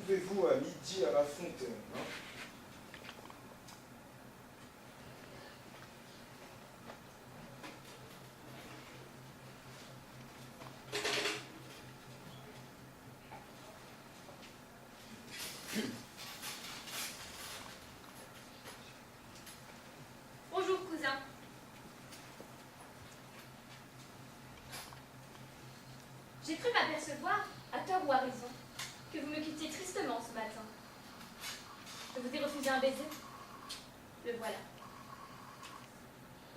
Retrouvez-vous à midi à la fontaine. Hein? Bonjour, cousin. J'ai cru m'apercevoir, à tort ou à raison, que vous me quittiez tristement ce matin. Je vous ai refusé un baiser. Le voilà.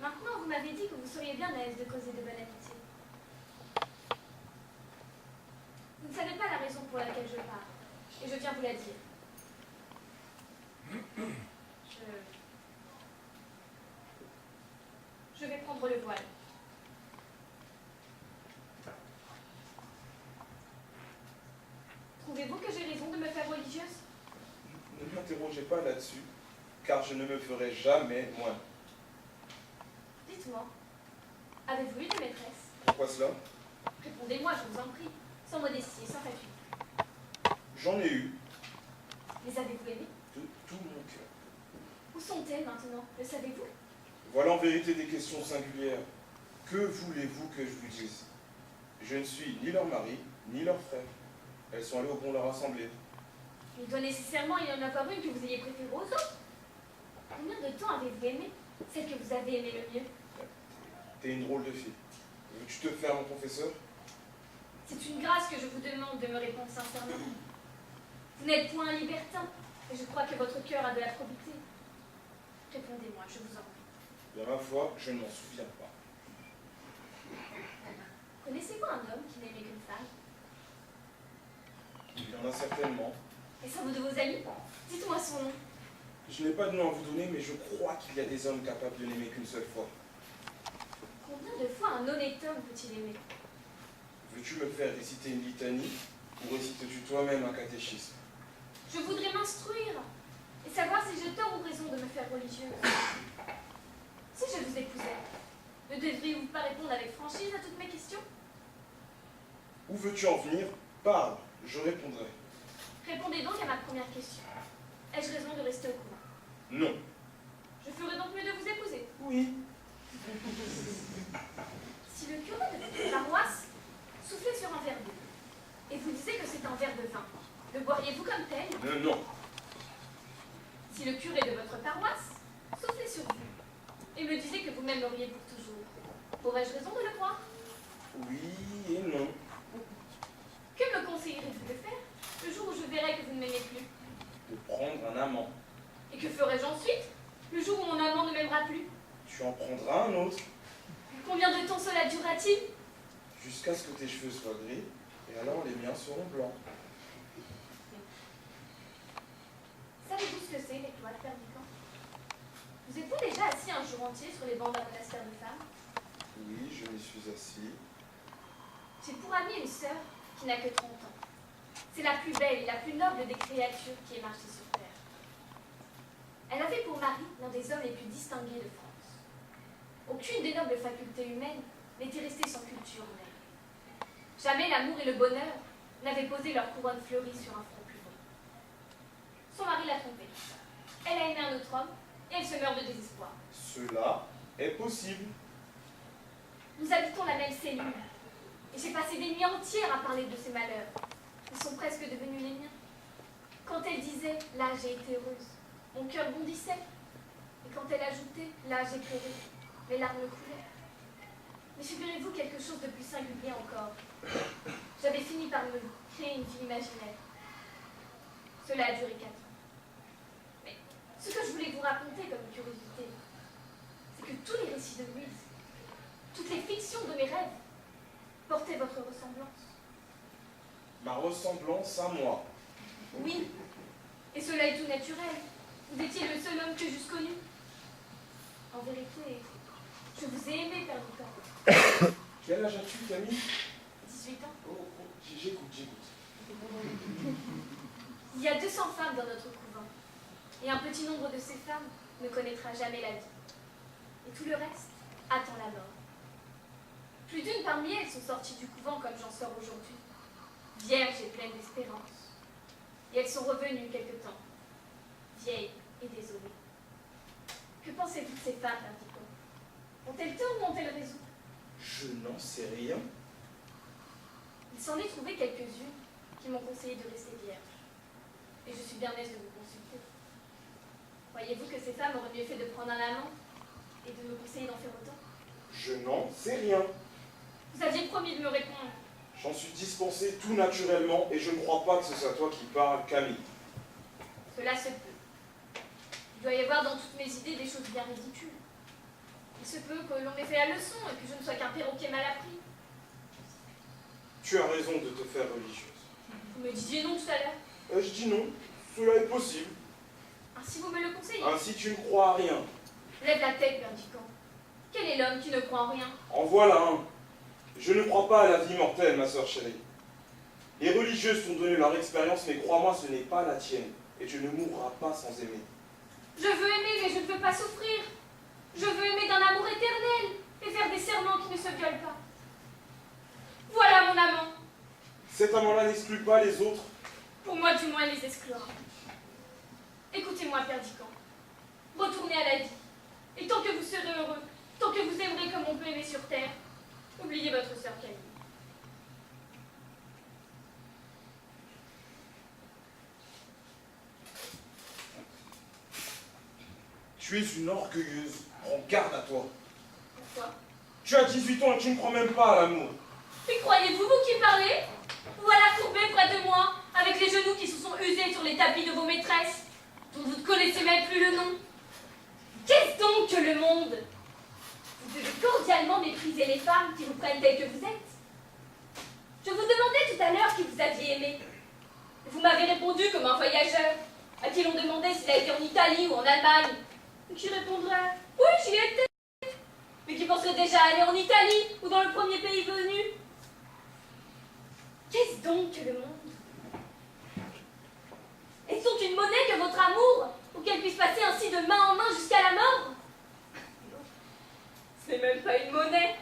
Maintenant, vous m'avez dit que vous seriez bien à l'aise de causer de bonne amitié. Vous ne savez pas la raison pour laquelle je pars, et je viens vous la dire. Je vais prendre le voile. Trouvez-vous que j'ai raison de me faire religieuse? Ne m'interrogez pas là-dessus, car je ne me ferai jamais moins. Dites-moi, avez-vous eu des maîtresses? Pourquoi cela? Répondez-moi, je vous en prie, sans modestie et sans fatuité. J'en ai eu Les avez-vous aimées? de tout mon cœur. Où sont-elles maintenant? Le savez-vous? Voilà en vérité des questions singulières. Que voulez-vous que je vous dise? Je ne suis ni leur mari, ni leur frère. Elles sont allées au bon leur assemblée. Il doit nécessairement y en avoir une que vous ayez préférée aux autres. Combien de temps avez-vous aimé celle que vous avez aimée le mieux? T'es une drôle de fille. Veux-tu te faire mon confesseur? C'est une grâce que je vous demande de me répondre sincèrement. Vous n'êtes point un libertin, et je crois que votre cœur a de la probité. Répondez-moi, je vous en prie. De ma foi, je ne m'en souviens pas. Connaissez-vous un homme qui n'aimait qu'une femme? Il y en a certainement. Est-ce un de vos amis? Dites-moi son nom. Je n'ai pas de nom à vous donner, mais je crois qu'il y a des hommes capables de n'aimer qu'une seule fois. Combien de fois un honnête homme peut-il aimer? Veux-tu me faire réciter une litanie ou récites-tu toi-même un catéchisme? Je voudrais m'instruire et savoir si j'ai tort ou raison de me faire religieuse. Si je vous épousais, ne devriez-vous pas répondre avec franchise à toutes mes questions? Où veux-tu en venir? Parle, je répondrai. Répondez donc à ma première question. Ai-je raison de rester au couvent? Non. Je ferais donc mieux de vous épouser. Oui. Si le curé de votre paroisse soufflait sur un verre d'eau, et vous disiez que c'est un verre de vin, le boiriez-vous comme tel? Non. Si le curé de votre paroisse soufflait sur vous, et me disait que vous m'aimeriez pour toujours, aurais-je raison de le croire? Oui et non. Que me conseilleriez-vous de faire le jour où je verrai que vous ne m'aimez plus? De prendre un amant. Et que ferai-je ensuite, le jour où mon amant ne m'aimera plus? Tu en prendras un autre, Combien de temps cela durera-t-il? jusqu'à ce que tes cheveux soient gris, et alors les miens seront blancs. Savez-vous ce que c'est, les cloîtres perdiquants? Vous êtes-vous déjà assis un jour entier sur les bancs d'un monastère de femmes? Oui, je m'y suis assis. J'ai pour amie une sœur qui n'a que 30 ans. C'est la plus belle et la plus noble des créatures qui ait marché sur terre. Elle avait pour mari l'un des hommes les plus distingués de France. Aucune des nobles facultés humaines n'était restée sans culture en elle. Jamais l'amour et le bonheur n'avaient posé leur couronne fleurie sur un front plus beau. Son mari l'a trompée. Elle a aimé un autre homme et elle se meurt de désespoir. Cela est possible. Nous habitons la même cellule. Et j'ai passé des nuits entières à parler de ses malheurs. Ils sont presque devenus les miens. Quand elle disait « là j'ai été heureuse », mon cœur bondissait. Et quand elle ajoutait « là j'ai pleuré », mes larmes coulaient. Mais figurez-vous quelque chose de plus singulier encore. J'avais fini par me créer une vie imaginaire. Cela a duré 4 ans. Mais ce que je voulais vous raconter comme curiosité, c'est que tous les récits de Louise, toutes les fictions de mes rêves, portaient votre ressemblance. Ma ressemblance à moi. Oui, et cela est tout naturel. Vous étiez le seul homme que j'eusse connu. En vérité, je vous ai aimé, Père Nicolas. Quel âge as-tu, Camille? 18 ans. Oh, j'écoute. Il y a 200 femmes dans notre couvent, et un petit nombre de ces femmes ne connaîtra jamais la vie. Et tout le reste attend la mort. Plus d'une parmi elles sont sorties du couvent comme j'en sors aujourd'hui, vierges et pleines d'espérance. et elles sont revenues quelque temps, vieilles et désolées. Que pensez-vous de ces femmes, Perdicant? Ont-elles tort ou ont-elles raison? Je n'en sais rien. Il s'en est trouvé quelques-unes qui m'ont conseillé de rester vierge. Et je suis bien aise de vous consulter. Croyez-vous que ces femmes auraient mieux fait de prendre un amant et de me conseiller d'en faire autant? Je n'en sais rien. Vous aviez promis de me répondre. J'en suis dispensé tout naturellement et je ne crois pas que ce soit toi qui parles, Camille. Cela se peut. Il doit y avoir dans toutes mes idées des choses bien ridicules. Il se peut que l'on m'ait fait la leçon et que je ne sois qu'un perroquet mal appris. Tu as raison de te faire religieuse. Vous me disiez non tout à l'heure. Je dis non, cela est possible. Ainsi vous me le conseillez. Ainsi tu ne crois à rien. Lève la tête, Perdicant. Quel est l'homme qui ne croit en rien? En voilà un. Je ne crois pas à la vie mortelle, ma sœur chérie. Les religieuses t'ont donné leur expérience, mais crois-moi, ce n'est pas la tienne. Et tu ne mourras pas sans aimer. Je veux aimer, mais je ne veux pas souffrir. Je veux aimer d'un amour éternel et faire des serments qui ne se violent pas. Voilà mon amant. Cet amant-là n'exclut pas les autres. Pour moi, du moins, il les exclura. Écoutez-moi, Perdicant. Retournez à la vie. Et tant que vous serez heureux, tant que vous aimerez comme on peut aimer sur terre, oubliez votre sœur Camille. Tu es une orgueilleuse. Prends garde à toi. Pourquoi? Tu as 18 ans et tu ne crois même pas à l'amour. Et croyez-vous, vous qui parlez? Voilà courbé près de moi, avec les genoux qui se sont usés sur les tapis de vos maîtresses, dont vous ne connaissez même plus le nom. Qu'est-ce donc que le monde? Vous devez cordialement mépriser les femmes qui vous prennent telles que vous êtes. Je vous demandais tout à l'heure qui vous aviez aimé. Vous m'avez répondu comme un voyageur, à qui l'on demandait s'il a été en Italie ou en Allemagne, et qui répondrait « Oui, j'y étais », mais qui penserait déjà aller en Italie ou dans le premier pays venu. Qu'est-ce donc que le monde? Est-ce donc une monnaie que votre amour, pour qu'elle puisse passer ainsi de main en main jusqu'à la mort? Non, ce n'est même pas une monnaie,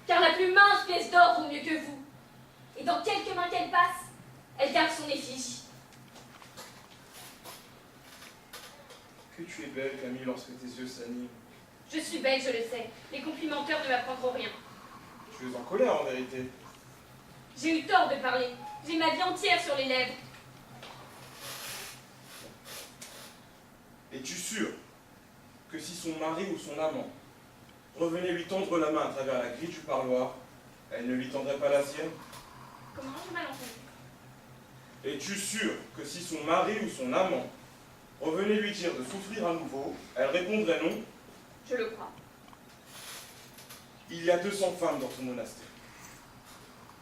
car la plus mince pièce d'or vaut mieux que vous. Et dans quelques mains qu'elle passe, elle garde son effigie. Que tu es belle, Camille, lorsque tes yeux s'animent. Je suis belle, je le sais. Les complimenteurs ne m'apprendront rien. Tu es en colère, en vérité. J'ai eu tort de parler. J'ai ma vie entière sur les lèvres. Es-tu sûr que si son mari ou son amant revenait lui tendre la main à travers la grille du parloir, elle ne lui tendrait pas la sienne? Comment? J'ai mal entendu. Es-tu sûr que si son mari ou son amant revenait lui dire de souffrir à nouveau, elle répondrait non? Je le crois. Il y a 200 femmes dans ton monastère.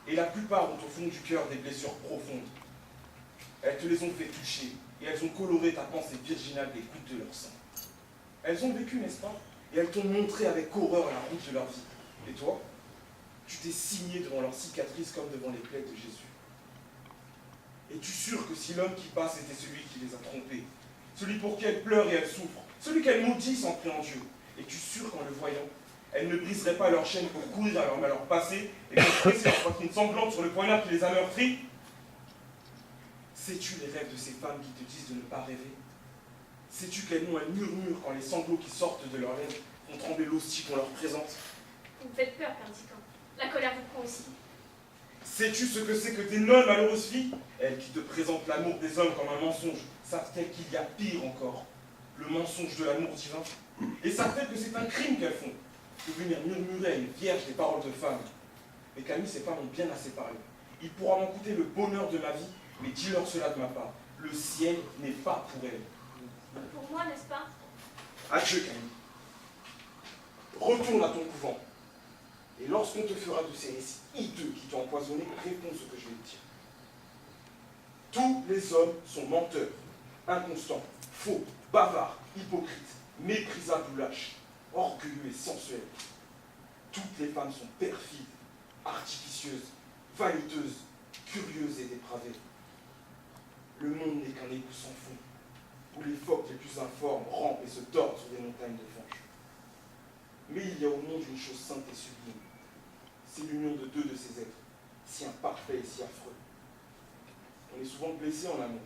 Et la plupart ont au fond du cœur des blessures profondes. Elles te les ont fait toucher, et elles ont coloré ta pensée virginale des gouttes de leur sang. Elles ont vécu, n'est-ce pas? Et elles t'ont montré avec horreur la route de leur vie. Et toi, tu t'es signé devant leurs cicatrices comme devant les plaies de Jésus. Es-tu sûr que si l'homme qui passe était celui qui les a trompées, celui pour qui elles pleurent et elles souffrent, celui qu'elles maudissent en priant Dieu, es-tu sûr qu'en le voyant, elles ne briseraient pas leur chaîne pour courir à leur malheur passé et pour presser leur poitrine sanglante sur le poignard qui les a meurtries? Sais-tu les rêves de ces femmes qui te disent de ne pas rêver? Sais-tu qu'elles n'ont un murmure quand les sanglots qui sortent de leurs lèvres font trembler l'hostie qu'on leur présente? Vous me faites peur, Perdicant. La colère vous prend aussi. Sais-tu ce que c'est que tes nonnes, malheureuses filles? Elles qui te présentent l'amour des hommes comme un mensonge, savent-elles qu'il y a pire encore? Le mensonge de l'amour divin? Et savent-elles que c'est un crime qu'elles font de venir murmurer à une vierge des paroles de femme? Mais Camille, ces femmes ont bien assez parlé. Il pourra m'en coûter le bonheur de ma vie, mais dis-leur cela de ma part. Le ciel n'est pas pour elles. Pour moi, n'est-ce pas? Adieu, Camille. Retourne à ton couvent. Et lorsqu'on te fera de ces récits hideux qui t'ont empoisonné, réponds ce que je vais te dire. Tous les hommes sont menteurs, inconstants, faux, bavards, hypocrites, méprisables ou lâches, orgueilleux et sensuels. Toutes les femmes sont perfides, artificieuses, vaniteuses, curieuses et dépravées. Le monde n'est qu'un égout sans fond, où les phoques les plus informes rampent et se tordent sur des montagnes de fange. Mais il y a au monde une chose sainte et sublime. C'est l'union de deux de ces êtres, si imparfaits et si affreux. On est souvent blessé en amour,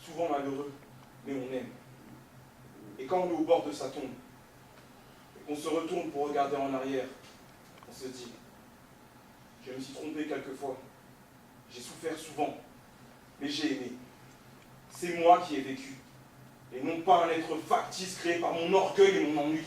souvent malheureux, mais on aime. Et quand on est au bord de sa tombe, et qu'on se retourne pour regarder en arrière, on se dit, je me suis trompé quelquefois, j'ai souffert souvent, mais j'ai aimé. C'est moi qui ai vécu, et non pas un être factice créé par mon orgueil et mon ennui.